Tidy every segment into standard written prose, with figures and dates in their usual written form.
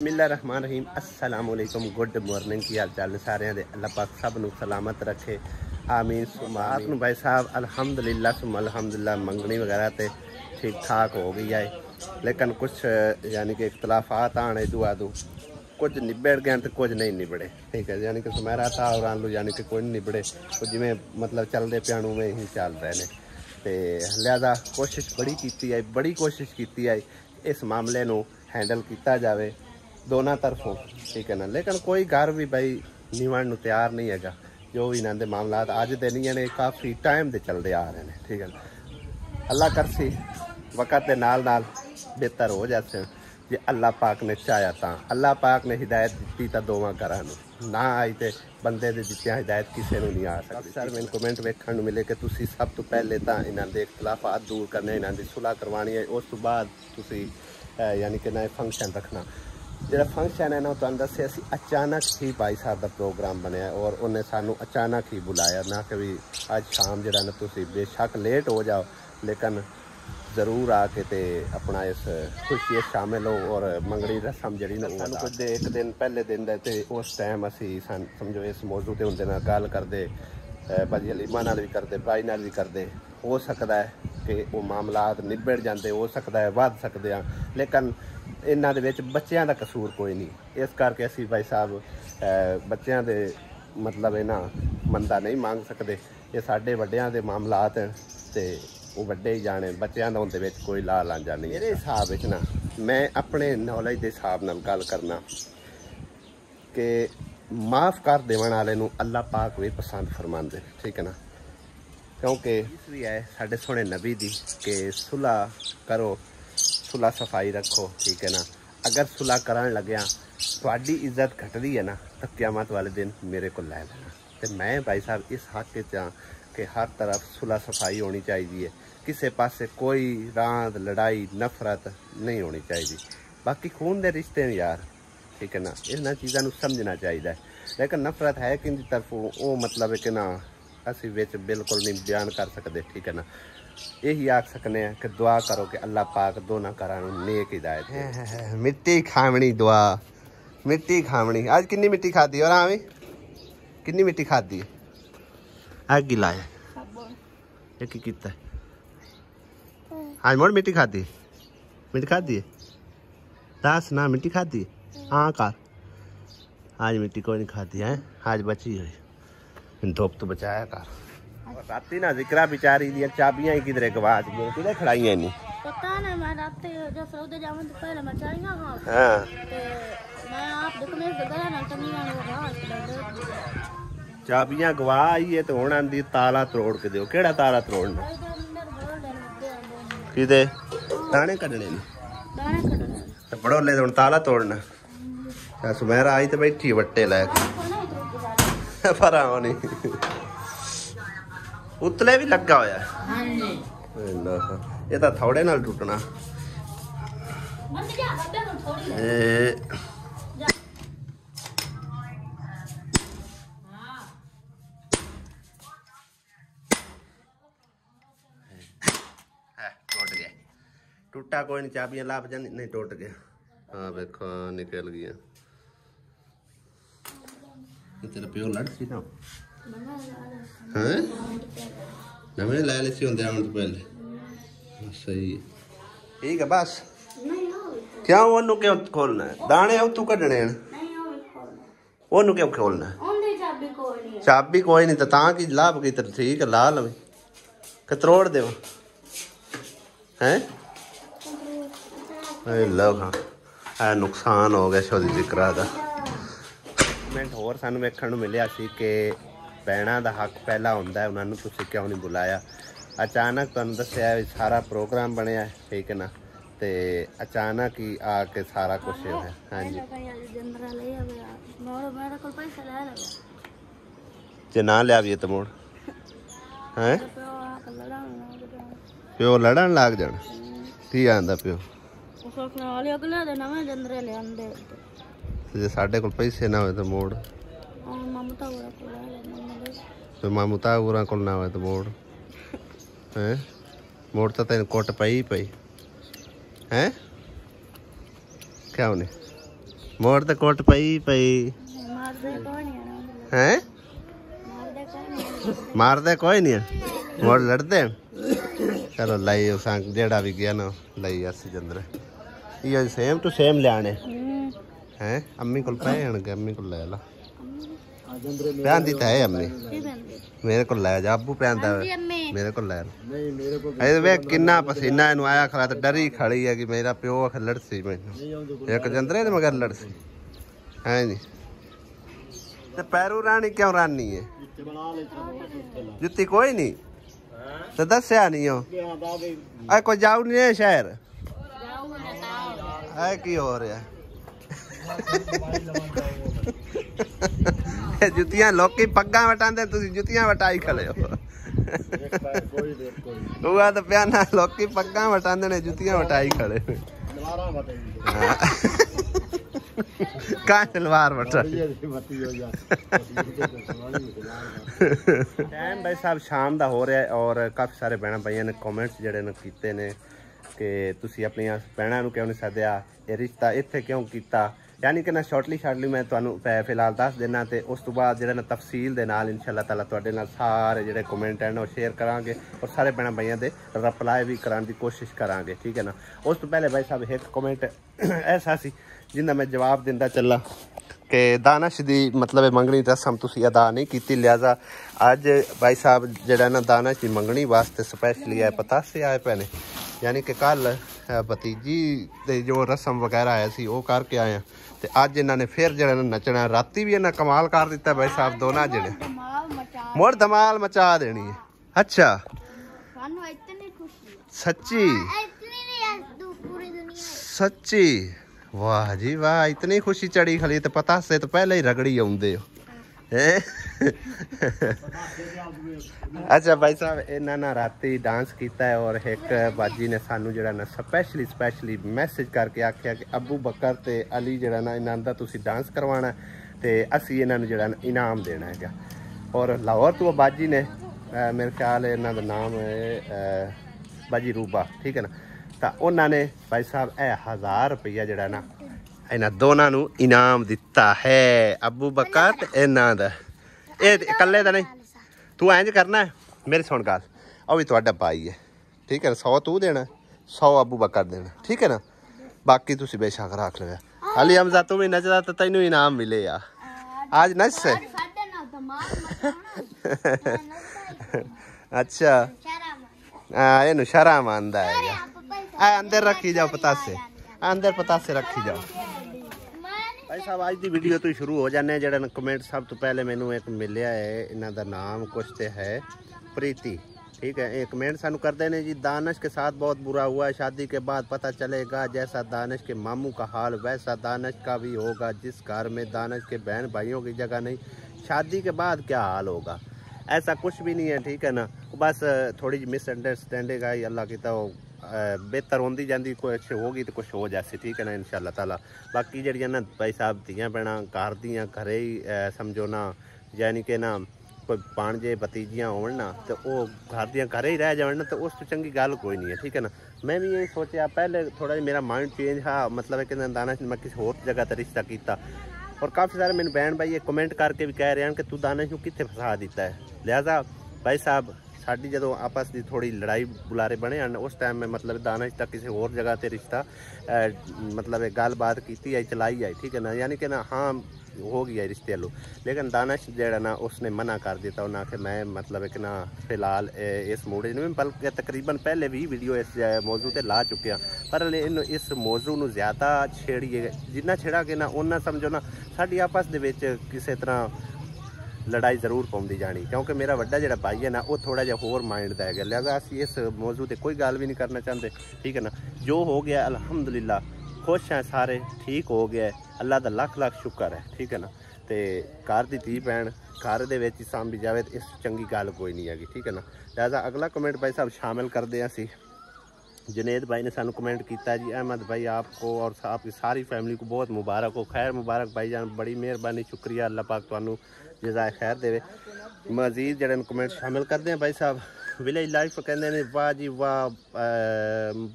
बिस्मिल्लाहिर्रहमानिर्रहीम अस्सलाम वालेकुम गुड मॉर्निंग की हाल चाल सारे दे अल्लाह पाक सब नू सलामत रखे आमीन सुमात नू भाई साहब अल्हम्दुलिल्लाह मंगनी वगैरह तो ठीक ठाक हो गई है लेकिन कुछ यानी कि इख्तलाफात आने दुआ दू कुछ निबड़ गए तो कुछ नहीं निबड़े ठीक है यानी कि सुमेरा था और आलू यानी कि कोई नहीं निबड़े जिमें मतलब चलते प्यानू में ही चल रहे हैं तो लिहाजा कोशिश बड़ी कोशिश की है इस मामले नू हैंडल किया जाए दोनों तरफों ठीक है ना लेकिन कोई घर भी भाई निवण तैयार नहीं है जो भी इन्होंने मामला अज दे नहीं ने काफ़ी टाइम से चलते आ रहे हैं ठीक है ना अल्लाह करसी वक़्त के नाल बेहतर हो जाते जे अल्लाह पाक ने चाया तो अल्लाह पाक ने हिदायत दी तो दोवां घरां ना आई तो बंदे दे दित्तियां हिदायत किसी को नहीं आ सकती सर मैंने कमेंट वेखण नूं मिले कि तुसीं सब तो पहले तो इन्हां दे इख्तलाफात दूर करने इन्हां दी सुलह करवानी है उस तो बाद तुसीं यानी कि नए फंक्शन रखना जो फंक्शन है ना तो दसे असी अचानक ही भाई साहब का प्रोग्राम बनया और उन्हें सानू अचानक ही बुलाया ना कि भी अज शाम जो ना तुम बेशक लेट हो जाओ लेकिन जरूर आके ते अपना इस खुशी शामिल हो और मंगनी रस्म जी ना कुछ एक दिन पहले दिन दे उस टाइम असी समझो इस मौजू के उनके गल करते भाजी अलीमा नाल भी करते भाई नाल भी करते हो सकता है कि वो मामलात निबड़ जाते हो सकता है वध सकते हैं लेकिन इन्हां दे विच बच्चों का कसूर कोई नहीं इस करके असी भाई साहब बच्चों के मतलब इन्हां मंदा नहीं मांग सकते ये साढ़े वड्डियां दे मामलात हैं तो वो वड्डे ही जाने बच्चों का उनके कोई ला लांझा नहीं मेरे हिसाब से ना मैं अपने नॉलेज के हिसाब नाल गल करना कि माफ़ कर देवन वाले नूं अल्लाह पाक भी पसंद फरमांदे ठीक है ना क्योंकि इस भी है साढ़े सोहने नबी दी कि सुलह करो सुलह सफाई रखो ठीक है ना अगर सुलह करन लग्या तुहाडी इज्जत घटदी है ना तो क़यामत वाले दिन मेरे को लै लेना तो मैं भाई साहब इस हक कि हर तरफ सुलह सफाई होनी चाहिए किसी पासे कोई रांद लड़ाई नफरत नहीं होनी चाहिए बाकी खून के रिश्ते हैं यार ठीक है ना इन्हां चीज़ों को समझना चाहिए लेकिन नफरत है कि तरफों वो मतलब है कि ना असी विच बिल्कुल नहीं बयान कर सकते ठीक है ना यही आख सकने हैं कि दुआ करो कि अल्लाह पाक दोनों घरां नूं नेक हिदायत दे मिट्टी खावनी दुआ मिट्टी खावनी आज कितनी मिट्टी खाधी और हाँ भी कितनी मिट्टी खाधी अग लाया एक ही किता आज मोड़ मिट्टी खाधी है दस ना मिट्टी खाधी हाँ कर आज मिट्टी कोई नहीं खाती है आज बची हुई धुप तो बचाया कर राती ना जिक्रा बेचारी दी चाबियां ही किधरे गवाच गई किधर खड़ाई नहीं पता नहीं मैं राती जो सौदे जावन तो पहले मैं चाइना हां हां ते मैं आप देखो मेरे गला ना टंगी ना चाबियां गवा आई है तो हुण आंदी ताला तोड़ के दियो केड़ा ताला तोड़ना किदे दाने कढने तो बड़ोले तो ताला तोड़ना सुमेरा आई तो बैठी वट्टे लैके पर आओ नहीं उतले भी लगा होया ये तो थोड़े नाल टूटना टूट गया टूटा कोई नहीं चाबियां लाभ जा नहीं टूट गया हाँ देखो निकल गया तेरा प्यो लड़ सी ना नवे लै ले होंगे आने तो पहले सही ठीक है बस क्यों ओनू क्यों खोलना है दाने तू कढ़ने ओनू क्यों खोलना चाबी कोई नहीं तो की लाभ की ठीक है ला लवे कतरोड़ दे हैं लो हाँ नुकसान हो गया शोदी जिक्रा का मिनट होर सानू वेखण नूं मिलिया सी कि भैणां दा हक पहला हुंदा है उन्होंने तुसीं क्यों नहीं बुलाया अचानक तुहानूं दस्सिया सारा प्रोग्राम बनया ठीक है ना ते अचानक ही आके सारा कुछ है हाँ जी जे ना लिया भी तो मोड़ हैं प्यो लड़न लग जान की आंदा प्यो जे साढ़े को पैसे ना हो तो मोड़ तो ममता गुरा को ना हो तो मोड़ हैं मोड़ तो तेन कोट पई हैं क्या होने मोड़ तो कोट पई पई हैं मार दे कोई नहीं मोड़ लड़ते चलो लाई जेड़ा भी गया ना लाई अस जंदर ये सेम टू सेम लियाने हैं अम्मी को पे अम्मी को ले ला पहनती तो है अम्मी मेरे को ले जा अबू पहनता है मेरे को ले वे किन्ना पसीना इन आया खड़ा तो डरी खड़ी है कि मेरा प्यो लड़सी मैनू एक जंदरे तो मगर लड़सी है नी तो पैरू रानी क्यों रानी है जुत्ती कोई नहीं तो दस्या नहीं हो कोई जाऊ नहीं है शहर है की हो रहा जुतियां लोकी पग्गा वटांदे तुसी जुतियां वटाई खड़े हो वो तो प्याना लोकी पग्गा वटांदे ने जुतियां वटाई खड़े कहाँ तलवार वटा टाइम भाई साहब शाम का हो रहा है और काफ़ी सारे भैन भाइयों ने कमेंट्स जड़े ने कीते ने कि तुसी अपनी भैनों नूं क्यों नहीं सद्या ये रिश्ता इत्थे क्यों कीता यानी कि ना शॉर्टली मैं तुहानूं फिलहाल दस देना तो उस तो बाद जो तफसील के नाल इंशाअल्लाह ताला तुहाडे नाल सारे जो कमेंट हैं वो शेयर करांगे और सारे भैन भाइयों के रिप्लाई भी कराने की कोशिश करांगे ठीक है ना। उस तो पहले भाई साहब एक कमेंट ऐसा सी जिंदा मैं जवाब दिंदा चला कि दानिश की मतलब मंगनी रस्म तुसी अदा नहीं की लिहाजा अज भाई साहब जो ना दानिश की मंगनी वास्ते स्पैशली आए पतासे आए पे ने यानी कि कल भतीजी दे जो रस्म वगैरह आया सी वो करके आए हैं तो अज इन्होंने फिर जो नचना राती भी इन्हें कमाल कर दिता भाई साहब दोनों जने मुड़ धमाल मचा देनी है। अच्छा सच्ची सच्ची वाह जी वाह इतनी खुशी चढ़ी खली तो पता से तो पहले ही रगड़ी आउंदे हो अच्छा भाई साहब इन्होंने राती डांस किया है और एक बाजी ने सानू जरा ना स्पैशली मैसेज करके आख्या कि अबू बकर ते अली जरा ना इन्हों का तुसी डांस करवाना तो असी इन्हों जरा इनाम देना है और लाहौर तो बाजी ने मेरे ख्याल है इन्हों का नाम है बाजी रूबा ठीक है ना तो उन्होंने भाई साहब 1000 रुपया जरा ना इन्हों दोनों नू इनाम दिता है अबू बकर ते इन्हां दा कल्ले दा नहीं तू इंज करना है मेरी सुन गल और भी तुहाडा भाई है ठीक है 100 तू देना 100 अबू बकर देना ठीक है ना बाकी तुसी बेशक रख लो अली हमजा तू भी नचदा तो तैनू इनाम मिले यार आज नच से अच्छा इनू शर्म आंदा है अंदर रखी जाओ पतासे अंदर पतासे रखी जाओ भाई साहब आज की वीडियो तो शुरू हो जाने जरा कमेंट सब तो पहले मैनू एक मिलया है इन्हों का नाम कुछ तो है प्रीति ठीक है। एक कमेंट सानू करते हैं जी दानिश के साथ बहुत बुरा हुआ शादी के बाद पता चलेगा जैसा दानिश के मामू का हाल वैसा दानिश का भी होगा जिस घर में दानिश के बहन भाइयों की जगह नहीं शादी के बाद क्या हाल होगा ऐसा कुछ भी नहीं है ठीक है ना बस थोड़ी जी मिसअंडरस्टैंडिंग आई अल्लाह की तो बेहतर होती जाती कुछ होगी तो कुछ हो जाए ठीक है ना इंशाअल्लाह ताला बाकी जड़ियां ना भाई साहब धियां भैणां घर दियां घरे ही समझो ना यानी कि ना कोई भाणजे भतीजियां होवन ना तो वो घर दियां घरे ही रह जावन ना तो उस तो चंगी गल कोई नहीं है ठीक है ना। मैं भी यही सोचा पहले थोड़ा जिहा मेरा माइंड चेंज हा मतलब कि दानिश मैं किसी होर जगह तो रिश्ता किया और काफ़ी सारे मेरे बहन भाई ये कमेंट करके भी कह रहे हैं कि तू दानिश नूं कित्थे फसा दिता है लिहाजा भाई साहब साड़ी जो आपस की थोड़ी लड़ाई बुलारे बने हैं उस टाइम में मतलब दानिश तक किसी होर जगह से रिश्ता मतलब गल बात की आई चलाई आई ठीक है ना यानी कि ना हाँ हो गया रिश्ते वालों लेकिन दानिश जड़ा ना उसने मना कर दिता उन्हें आखे मैं मतलब कि ना फिलहाल इस मूडे में बल्कि तकरीबन पहले भी वीडियो इस मौजू पर ला चुके हैं पर इस मौजू में ज़्यादा छेड़िए जिन्ना छेड़ा के ना उन्ना समझो ना साड़ी आपस के किसी तरह लड़ाई जरूर पाँदी जानी क्योंकि मेरा वड्डा जो भाई है ना वो थोड़ा जिहा होर माइंड का है लिहाजा असी इस मौजू पर कोई गल भी नहीं करना चाहते ठीक है ना। जो हो गया अल्हम्दुलिल्लाह खुश हैं सारे ठीक हो गया अल्लाह का लख लख शुक्र है ठीक है ना। तो घर की धी भैन घर के सांभी जाए तो इस चंगी गल कोई नहीं हैगी ठीक है ना। लिहाजा अगला कमेंट भाई साहब शामिल करते हैं असी जुनेद भाई ने सानू कमेंट किया जी अहमद भाई आपको और आपकी सारी फैमिली को बहुत मुबारक हो खैर मुबारक भाई जान बड़ी मेहरबानी शुक्रिया अल्लाह पाक तुहानू जज़ाए खैर देवे। मजीद जड़े कमेंट शामिल करते हैं भाई साहब विलेज लाइफ कहते हैं वाह जी वाह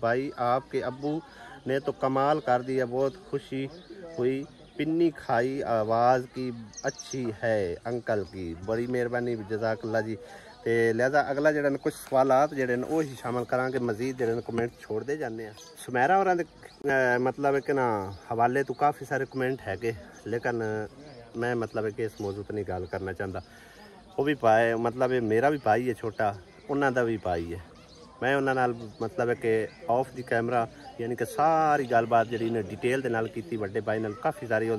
भाई आपके अब्बू ने तो कमाल कर दिया बहुत खुशी हुई पिन्नी खाई आवाज़ की अच्छी है अंकल की, बड़ी मेहरबानी जज़ाकल्ला जी। तो लिहाजा अगला जो कुछ सवालात जोड़े वो ही शामिल करा मजीद जो कमेंट छोड़ते जाने। सुमेरा और मतलब कि ना हवाले तो काफ़ी सारे कमेंट है, लेकिन मैं मतलब कि इस मौजू पर नहीं गल करना चाहता। वो भी पाए मतलब मेरा भी भाई है छोटा, उन्होंने भी भाई है। मैं उन्होंने मतलब कि ऑफ दी कैमरा यानी कि सारी गलबात जी इन्हें डिटेल के नाल की, बड़े भाई नाल काफ़ी सारी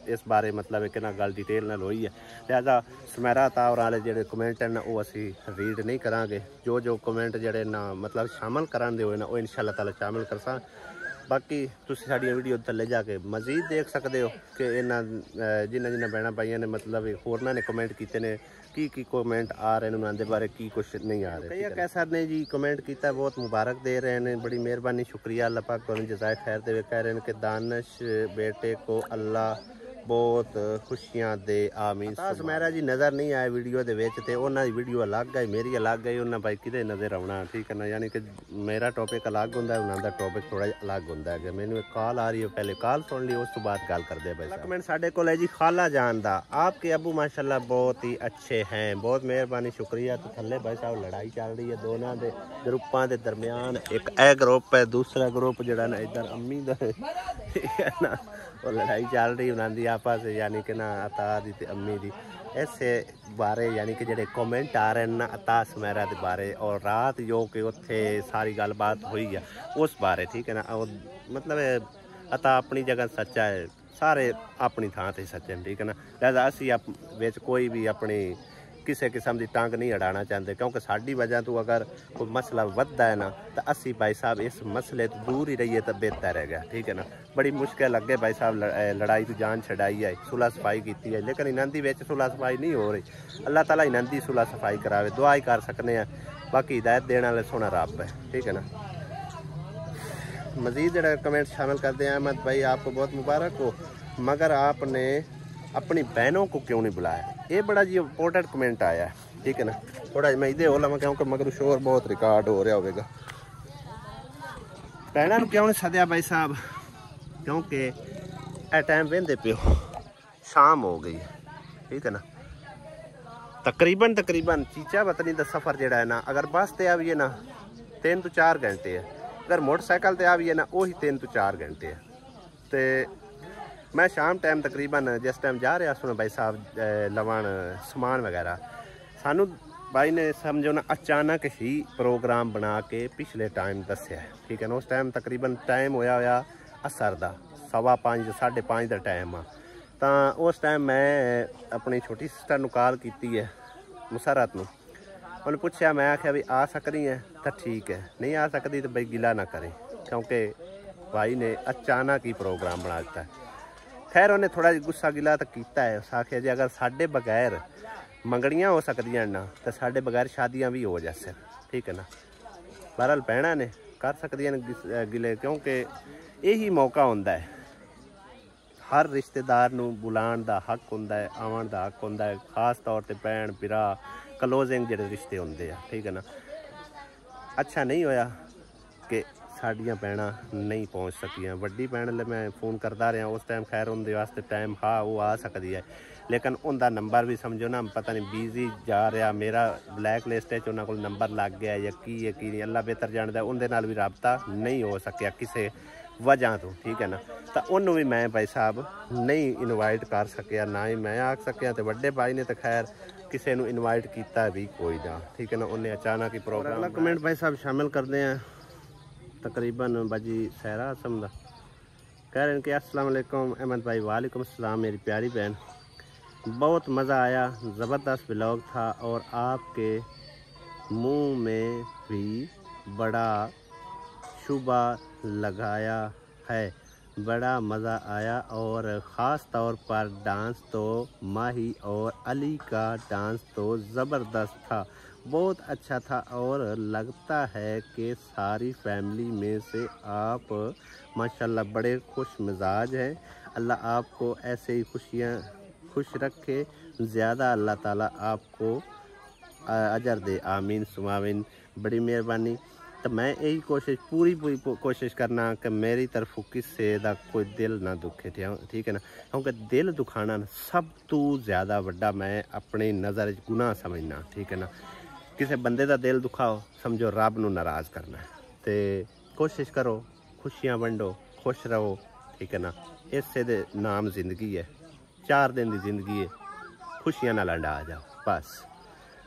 इस बारे मतलब कि ना गल डिटेल नाल हुई है। लिहाजा सुमेरा तावर वाले जो कमेंट हैं वो असी रीड नहीं करांगे। जो कमेंट जोड़े ना मतलब शामिल कराने हुए ना वो इंशाअल्लाह ताला शामिल कर सा। बाकी तुम साड़ी वीडियो थले जाके मजीद देख सकते हो कि इन्होंने जिन्हें भैन भाइयों ने मतलब होरना ने कमेंट किए ने की कमेंट आ रहे हैं, उन्होंने बारे की कुछ नहीं आ रहे। कई कैसा ने जी कमेंट किया, बहुत मुबारक दे रहे हैं, बड़ी मेहरबानी शुक्रिया। अल्लाह पाक को जज़ाए खैर दे। कह रहे हैं कि दानिश बेटे को अल्लाह बहुत खुशियां दे, आमीन। सुमेरा जी नज़र नहीं आए वीडियो के विच, उन्होंने वीडियो अलग है, मेरी अलग है, उन्हें भाई कि नज़र आना, ठीक है ना। यानी कि मेरा टॉपिक अलग होंगे, उन्होंने टॉपिक थोड़ा अलग होंगे। कि मैंने एक कॉल आ रही है, पहले कॉल सुन ली, उस तो बाद गल करते हैं। भाई कमेंट साढ़े को है जी खाला जान दा, आपके अबू माशाल्लाह बहुत ही अच्छे हैं, बहुत मेहरबानी शुक्रिया। तो थले भाई साहब लड़ाई चल रही है दोनों के ग्रुपों के दरम्यान। एक ए ग्रुप है, दूसरा ग्रुप जरा ना इधर अम्मी दा ठीक है ना, वो लड़ाई चल रही उन्होंने आपस यानी कि ना अता दी ते अम्मी दी ऐसे बारे यानी कि जेडे कमेंट आ रहे हैं ना अता सुमेरा के बारे, और रात जो कि उत्थे सारी गलबात हुई है उस बारे, ठीक है ना। और मतलब अता अपनी जगह सच्चा है, सारे अपनी थां ते सच्चे हैं, ठीक है ना। लिहाजा असी विच कोई भी अपनी किसी किस्म की टंग नहीं अड़ाना चाहते, क्योंकि साड़ी वजह तो अगर कोई मसला वधदा है ना तो असी भाई साहब इस मसले तो दूर ही रहिए तो बेहतर है, ठीक है ना। बड़ी मुश्किल लगे भाई साहब, लड़ाई तो जान छड़ाई है, सुलह सफाई की है, लेकिन इन्हों विच सुलह सफाई नहीं हो रही। अल्लाह ताला इन्हों की सुलह सफाई करावे, दुआ ही कर सकते हैं। बाकी हिदायत देने वाले सोना रब है, ठीक है ना। मजीद जो कमेंट शामिल करते हैं, अहमद भाई आपको बहुत मुबारक हो, मगर आपने अपनी बहनों को क्यों नहीं बुलाया। ये बड़ा जी इंपोर्टेंट कमेंट आया है, ठीक है ना। थोड़ा मैं इधे हो लवा क्योंकि मगर शोर बहुत रिकॉर्ड हो रहा होगा। भैनों क्यों नहीं सद्या भाई साहब, क्योंकि ए टाइम वेंदे पियो शाम हो गई, ठीक है ना। तकरीबन चीचा बतनी का सफ़र जोड़ा है ना, अगर बस से आइए ना 3 to 4 घंटे है, अगर मोटरसाइकिल से आइए ना वही 3 to 4 घंटे है। तो मैं शाम टाइम तकरीबन जिस टाइम जा रहा सुन भाई साहब लवन समान वगैरह, सानू भाई ने समझो ना अचानक ही प्रोग्राम बना के पिछले टाइम दसिया है, ठीक है ना। उस टाइम तकरीबन टाइम होया असर का 5:15 5:30 का टाइम आ। तो उस टाइम मैं अपनी छोटी सिस्टर नूं कॉल की है मुसरत नूं, उन्हें पूछा, मैं आख्या भी आ सकती है तो ठीक है, नहीं आ सकती तो भाई गिला ना करें, क्योंकि भाई ने अचानक ही प्रोग्राम बना दिता है। खैर उन्हें थोड़ा जी गुस्सा गिला तो किया है, उस आख्या जी अगर साढ़े बगैर मंगड़ियाँ हो सकदियां ना तो साढ़े बगैर शादियाँ भी हो जैसे, ठीक है ना। बहरहाल भैन ने कर सकदियां गिले, क्योंकि यही मौका होंदा है, हर रिश्तेदार नूं बुलाण दा हक होंदा है, आवन दा हक होंदा है, खास तौर पर भैन भरा क्लोजिंग जिहड़े रिश्ते होंदे आ, ठीक है ना। अच्छा नहीं होया कि साड़ियाँ भैनां नहीं पहुँच सकियां। वड्डी भैन ले मैं फ़ोन करता रहा उस टाइम, खैर उनके वास्ते टाइम हाँ वो आ सकती है, लेकिन उनका नंबर भी समझो ना पता नहीं बिजी जा रहा, मेरा ब्लैक लिस्ट है उन्होंने को नंबर लग गया या की है की नहीं, अल्लाह बेहतर जानता है। उनके नाल भी रबता नहीं हो सकिया किसी वजह तो, ठीक है ना। तो उन्होंने भी मैं भाई साहब नहीं इनवाइट कर सकिया, ना ही मैं आ सकिया। तो वड्डे भाई ने तो खैर किसी को इनवाइट किया भी कोई ना, ठीक है ना। उन्हें अचानक ही प्रोग्राम। अगला कमेंट भाई साहब शामिल करते हैं तकरीबन बाजी सहरा आसम का, कह रहे हैं कि अस्सलाम वालेकुम अहमद भाई। वालेकुम अस्सलाम मेरी प्यारी बहन, बहुत मज़ा आया, ज़बरदस्त व्लॉग था और आपके मुंह में भी बड़ा शुबा लगाया है, बड़ा मज़ा आया और ख़ास तौर पर डांस तो माही और अली का डांस तो ज़बरदस्त था, बहुत अच्छा था और लगता है कि सारी फैमिली में से आप माशाल्लाह बड़े खुश मिजाज हैं। अल्लाह आपको ऐसे ही खुश रखे, ज़्यादा अल्लाह ताला आपको अजर दे, आमीन सुमामीन। बड़ी मेहरबानी। तो मैं यही पूरी कोशिश करना कि मेरी तरफों किसी का कोई दिल ना दुखे, ठीक है ना, क्योंकि दिल दुखाना सब तो ज़्यादा वड्डा मैं अपनी नज़र गुनाह समझना, ठीक है ना। किसी बंदे का दिल दुखाओ समझो रब नूं नाराज़ करना है। तो कोशिश करो, खुशियाँ वंडो, खुश रहो, ठीक है ना। इसे दे नाम जिंदगी है, 4 दिन की जिंदगी है, खुशियां नाल आ जाओ बस।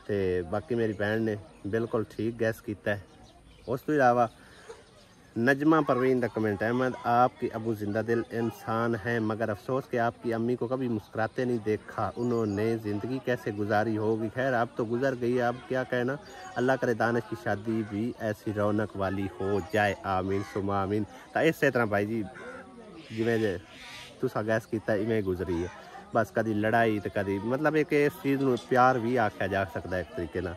तो बाकी मेरी भैन ने बिल्कुल ठीक गैस किया है। उस तो इलावा नजमा परवीन का कमेंट, अहमद आपकी अबू जिंदा दिल इंसान हैं मगर अफसोस कि आपकी अम्मी को कभी मुस्कुराते नहीं देखा, उन्होंने ज़िंदगी कैसे गुजारी होगी। खैर अब तो गुजर गई, अब क्या कहना। अल्लाह करे दानिश की शादी भी ऐसी रौनक वाली हो जाए, आमीन सुमा आमीन। तो इस तरह भाई जी जिमें जे तुसा गैस किया इवें गुजरी है, बस कभी लड़ाई तो कभी मतलब एक इस चीज़ में प्यार भी आख्या जा सकता है एक तरीके ना।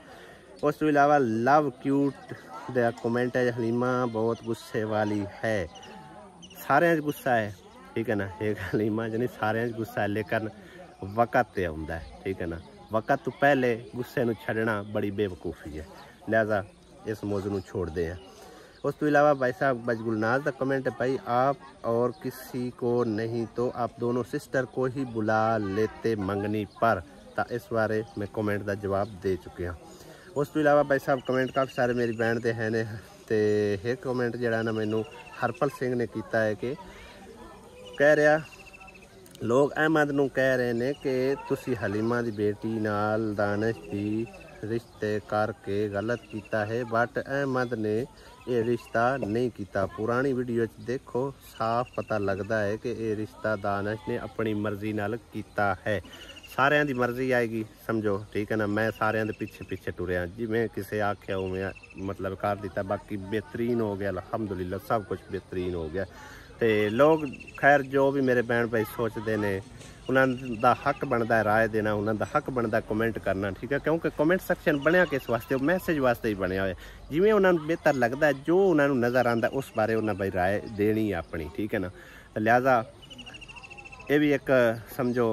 उस तो इलावा लव क्यूट दा कमेंट है, हलीमा बहुत गुस्से वाली है, सारे गुस्सा है, ठीक है ना। एक हलीमा जनी सारे गुस्सा है लेकिन वक़्त ते आउंदा है, ठीक है ना। वक़्त तो पहले गुस्से नूं छड्डना बड़ी बेवकूफ़ी है, लिहाजा इस मौजू नूं छोड़ते हैं। उस तो इलावा भाई साहब बजगुलनाज का कमेंट है, भाई आप और किसी को नहीं तो आप दोनों सिस्टर को ही बुला लेते मंगनी पर। तो इस बारे मैं कमेंट का जवाब दे चुके हैं। उस तो इलावा भाई साहब कमेंट काफ़ी सारे मेरी भैन के हैं ने। तो एक कमेंट जरा ना मैनू हरपल सिंह ने किया है कि कह रहा लोग अहमद नूं कह रहे हैं कि तुसी हलीमा की बेटी नाल दानिश की रिश्ते करके गलत किया है, बट अहमद ने ये रिश्ता नहीं किया। पुरानी वीडियो देखो साफ पता लगता है कि ये रिश्ता दानिश ने अपनी मर्जी नाल किया है। सारिਆਂ ਦੀ मर्जी आएगी समझो, ठीक है ना। मैं सारिਆਂ ਦੇ पिछे पिछे टुरिया जिमें किसी आख्या उमें मतलब कर दिता, बाकी बेहतरीन हो गया अल्हम्दुलिल्लाह, सब कुछ बेहतरीन हो गया। तो लोग खैर जो भी मेरे भैन भाई सोचते हैं उन्होंने हक बनता है राय देना, उन्होंने हक बनता है कमेंट करना, ठीक है। क्योंकि कमेंट सैक्शन बनया किस वास्ते, मैसेज वास्ते ही बनया हुआ जिमें उन्होंने बेहतर लगता है, जो उन्होंने नज़र आता उस बारे उन्हें भाई राय देनी है अपनी, ठीक है ना। तो लिहाजा ये भी एक समझो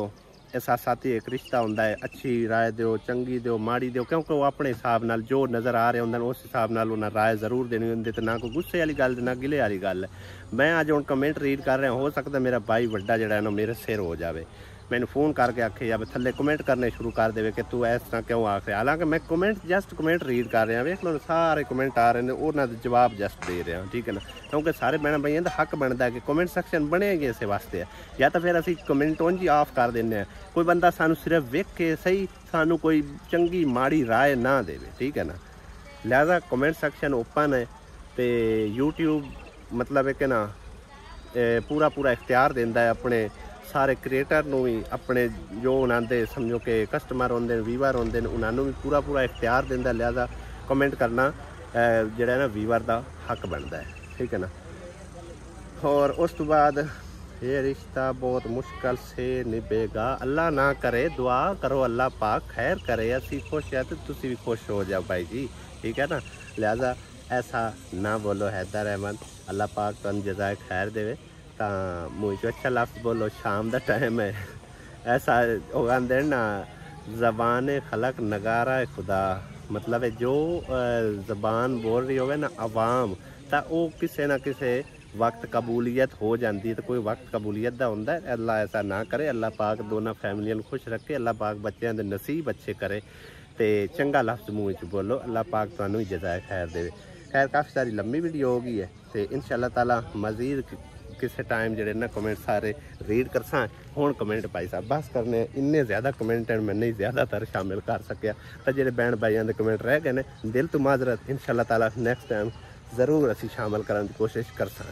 एहसासाती एक रिश्ता होता है, अच्छी राय दो, चंगी दो, माड़ी दो, क्योंकि वो अपने हिसाब नाल जो नज़र आ रहे होंगे उस हिसाब नाल उन्हें राय जरूर देनी होंगी। तो ना कोई गुस्से वाली गल ना गिले वाली गल है। मैं अज हुण कमेंट रीड कर रहा, हो सकता मेरा भाई वड्डा जिहड़ा ना मेरे सिर हो जाए, मैंने फ़ोन करके आखे या थले कमेंट करने शुरू कर दे कि तू इस तरह क्यों आख रहा। हालांकि मैं जस्ट कमेंट रीड कर रहा, वेख लो सारे कमेंट आ रहे हैं, उन्होंने जवाब जस्ट दे रहा, ठीक है ना। क्योंकि सारे भैन भाइयों का हक बनता है कि कमेंट सैक्शन बने इस वास्ते है, या तो फिर असी कमेंट उंज ही ऑफ कर दें, कोई बंदा सानू सिर्फ वेख के सही सानू कोई चंगी माड़ी राय ना दे, ठीक है ना। लिहाजा कमेंट सैक्शन ओपन है। तो यूट्यूब मतलब एक ना पूरा पूरा इख्तियार देता है अपने सारे क्रिएटर नूं भी, अपने जो उन्होंने समझो कि कस्टमर होंगे व्यूवर होंगे उन्होंने भी पूरा पूरा इख्तियार देता। लिहाजा कमेंट करना जोड़ा ना व्यूवर का हक बनता है, ठीक है ना। और उस तो बाद ये रिश्ता बहुत मुश्किल से निभेगा, अल्लाह ना करे, दुआ करो अल्लाह पाक खैर करे, असी खुश है तो तुसी भी खुश हो जाओ भाई जी, ठीक है ना। लिहाजा ऐसा ना बोलो हैदर अहमद, अल्लाह पाक तुम जज़ाए खैर देवे। तो मुझे अच्छा लफ्ज़ बोलो, शाम का टाइम है, ऐसा उगाते ना ज़बान खलक नगारा खुदा, मतलब है जो ज़बान बोल रही होवे ना आवाम, तो वो किसी ना किसी वक्त कबूलीयत हो जाती है। तो कोई वक्त कबूलीयत का होंदा है, अल्लाह ऐसा ना करे, अल्लाह पाक दोनों फैमिलियों खुश रखे, अल्लाह पाक बच्चों के नसीब अच्छे करे। तो चंगा लफ्ज़ मूँह च बोलो, अल्लाह पाक तुहानू ही जज़ाए खैर देवे। खैर काफ़ी सारी लंबी वीडियो हो गई है, तो इंशाअल्लाह ताला मज़ीद किसी टाइम जोड़े ना कमेंट सारे रीड कर सा। हुण कमेंट भाई साहब बस करने, इन्ने ज़्यादा कमेंट मैं नहीं ज़्यादातर शामिल कर सकिया, तो जोड़े भैन भाइयों के कमेंट रह गए हैं दिल तो माजरत, इंशाअल्लाह ताला नैक्सट टाइम ज़रूर असी शामिल करने की कोशिश कर सा।